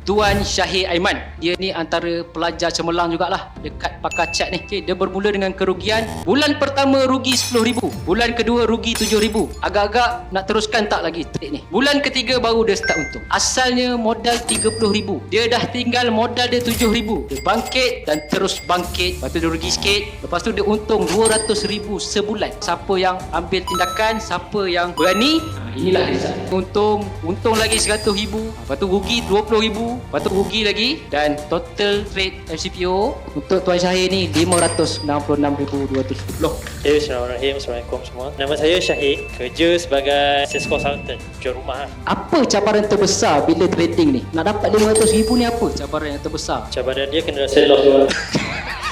Tuan Syahir Aiman. Dia ni antara pelajar cemerlang jugalah dekat pakar cat ni. Okay, dia bermula dengan kerugian. Bulan pertama rugi RM10,000. Bulan kedua rugi RM7,000. Agak-agak nak teruskan tak lagi trade ni. Bulan ketiga baru dia start untung. Asalnya modal RM30,000. Dia dah tinggal modal dia RM7,000. Dia bangkit dan terus bangkit. Lepas tu dia rugi sikit. Lepas tu dia untung RM200,000 sebulan. Siapa yang ambil tindakan, siapa yang berani, inilah result. Untung lagi RM100,000. Lepas tu rugi RM20,000. Lepas tu rugi lagi. Dan total trade FCPO untuk Tuan Syahir ni RM566,200. Bismillahirrahmanirrahim. Assalamualaikum semua. Nama saya Syahir. Kerja sebagai sales consultant. Jual rumah. Apa cabaran terbesar bila trading ni? Nak dapat RM500,000 ni apa cabaran yang terbesar? Cabaran dia kena rasa loss.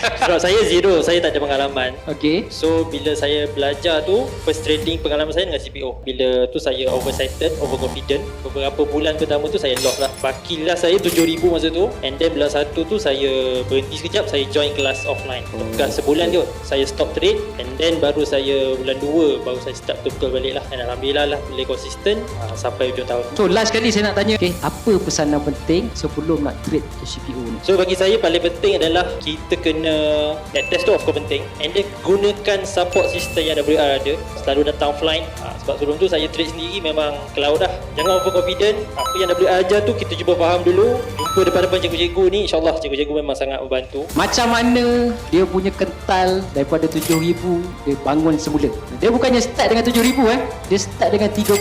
Sebab saya zero, saya tak ada pengalaman. Okey. So bila saya belajar tu, first trading pengalaman saya dengan CPO. Bila tu saya overexcited, overconfident. Beberapa bulan pertama tu saya loss lah. Bakilah saya RM7,000 masa tu. And then bulan 1 tu saya berhenti sekejap, saya join kelas offline. Dekat sebulan je saya stop trade. And then baru saya bulan 2 baru saya start betul-betul balik lah. Dan Alhamdulillah lah boleh konsisten sampai hujung tahun. So last kali saya nak tanya, apa pesanan penting sebelum nak trade CPO ni? So bagi saya paling penting adalah kita kena test tu of course penting, and then gunakan support system yang WR ada. Selalu datang offline, sebab sebelum tu saya trade sendiri memang cloud dah. Jangan overconfident. Apa yang WR ajar tu kita cuba faham dulu. Jumpa depan-depan cikgu-cikgu ni, InsyaAllah cikgu-cikgu memang sangat membantu. Macam mana dia punya kental daripada RM7,000 dia bangun semula? Dia bukannya start dengan RM7,000 dia start dengan 30.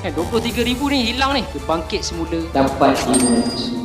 RM23,000 ni hilang ni. Dia bangkit semula dapat RM500,000.